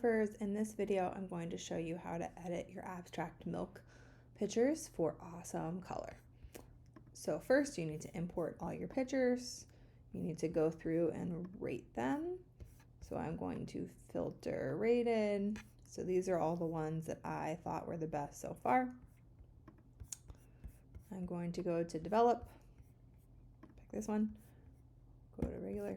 In this video, I'm going to show you how to edit your abstract milk pictures for awesome color. So first you need to import all your pictures. You need to go through and rate them. So I'm going to filter rated. So these are all the ones that I thought were the best so far. I'm going to go to develop, pick this one, go to regular.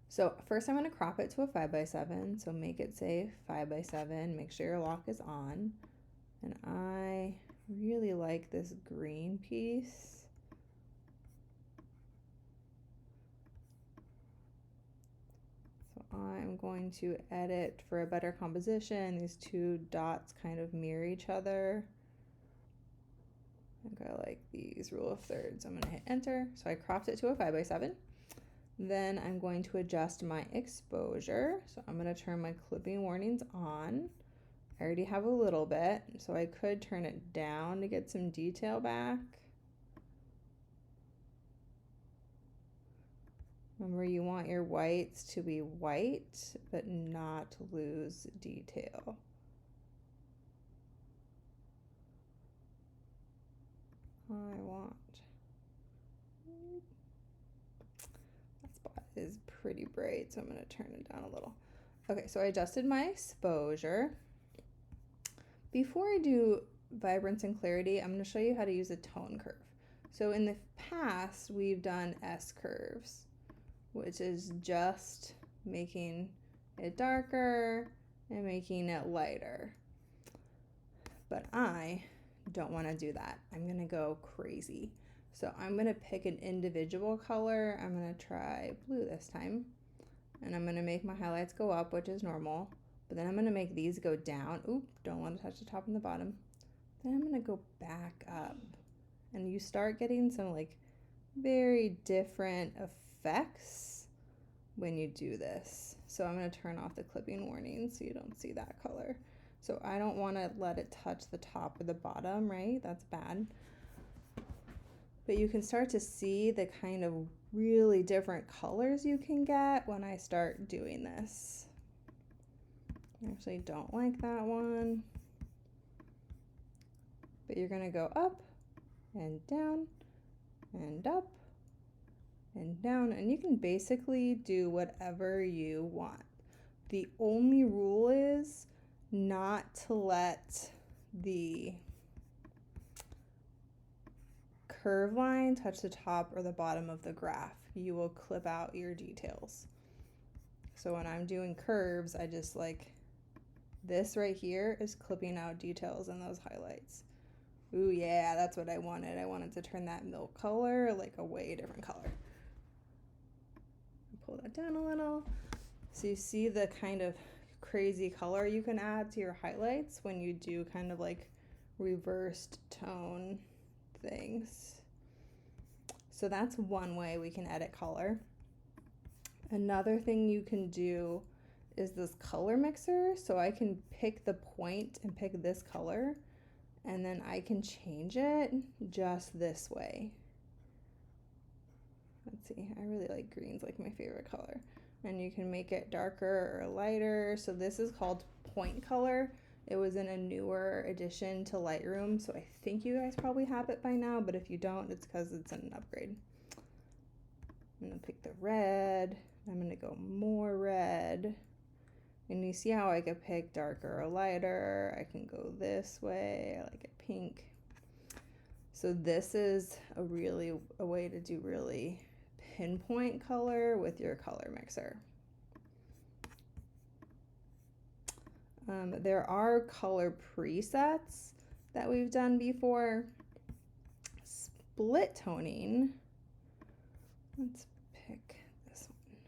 So first I'm going to crop it to a 5x7, so make it say 5x7, make sure your lock is on. And I really like this green piece. So I'm going to edit for a better composition. These two dots kind of mirror each other. I think I like these rule of thirds. I'm going to hit enter. So I cropped it to a 5x7. Then I'm going to adjust my exposure. So I'm going to turn my clipping warnings on. I already have a little bit, so I could turn it down to get some detail back. Remember, you want your whites to be white, but not lose detail. I want, that spot is pretty bright, so I'm going to turn it down a little. Okay, so I adjusted my exposure. Before I do vibrance and clarity, I'm going to show you how to use a tone curve. So in the past, we've done S curves, which is just making it darker and making it lighter. But I don't want to do that. I'm going to go crazy. So I'm going to pick an individual color. I'm going to try blue this time. And I'm going to make my highlights go up, which is normal. But then I'm going to make these go down. Oop, don't want to touch the top and the bottom. Then I'm going to go back up. And you start getting some like very different effects when you do this. So I'm going to turn off the clipping warning so you don't see that color. So I don't want to let it touch the top or the bottom, right? That's bad. But you can start to see the kind of really different colors you can get when I start doing this. I actually don't like that one. But you're going to go up and down and up and down, and you can basically do whatever you want. The only rule is not to let the curve line touch the top or the bottom of the graph. You will clip out your details. So when I'm doing curves, I just like this right here is clipping out details in those highlights. Ooh, yeah, that's what I wanted. I wanted to turn that milk color like a way different color. Pull that down a little. So you see the kind of crazy color you can add to your highlights when you do kind of like reversed tone things. So that's one way we can edit color. Another thing you can do is this color mixer. So I can pick the point and pick this color, and then I can change it just this way. Let's see, I really like greens, like my favorite color. And you can make it darker or lighter. So this is called point color. It was in a newer addition to Lightroom, so I think you guys probably have it by now, but if you don't, it's because it's an upgrade. I'm gonna pick the red. I'm gonna go more red. And you see how I could pick darker or lighter. I can go this way. I like it pink. So this is a way to do really pinpoint color with your color mixer. There are color presets that we've done before. Split toning. Let's pick this one.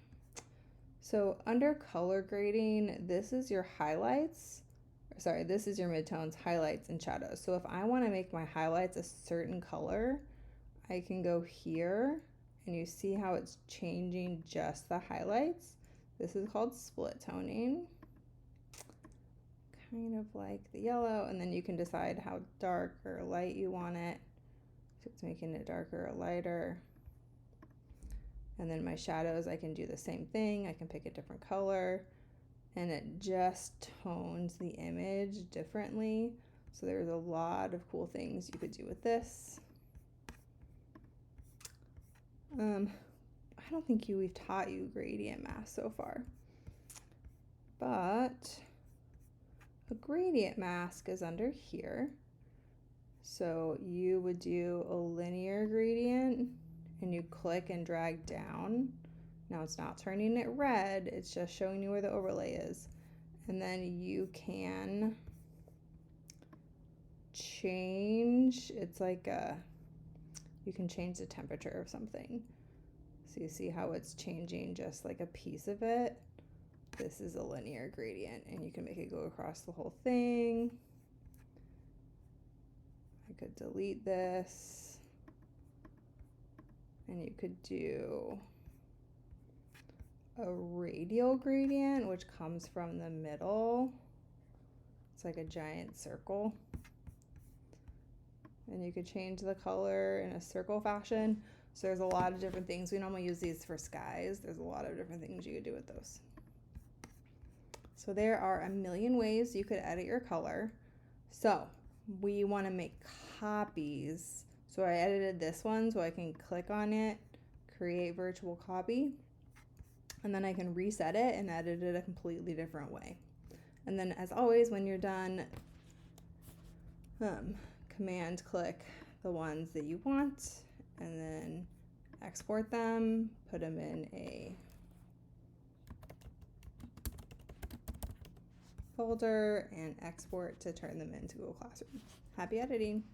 So under color grading, this is your highlights. Sorry, this is your midtones, highlights, and shadows. So if I want to make my highlights a certain color, I can go here, and you see how it's changing just the highlights. This is called split toning. Kind of like the yellow, and then you can decide how dark or light you want it. So it's making it darker or lighter. And then my shadows, I can do the same thing. I can pick a different color. and it just tones the image differently. So there's a lot of cool things you could do with this. I don't think we've taught you gradient mask so far, but a gradient mask is under here. So you would do a linear gradient and you click and drag down. Now it's not turning it red, it's just showing you where the overlay is. And then you can change, it's like you can change the temperature of something. So you see how it's changing just like a piece of it. This is a linear gradient and you can make it go across the whole thing. I could delete this and you could do a radial gradient, which comes from the middle. It's like a giant circle. And you could change the color in a circle fashion. So there's a lot of different things. We normally use these for skies. There's a lot of different things you could do with those. So there are a million ways you could edit your color. So we want to make copies. So I edited this one so I can click on it, create virtual copy, and then I can reset it and edit it a completely different way. And then as always, when you're done, command click the ones that you want and then export them, put them in a folder and export to turn them into Google Classroom. Happy editing!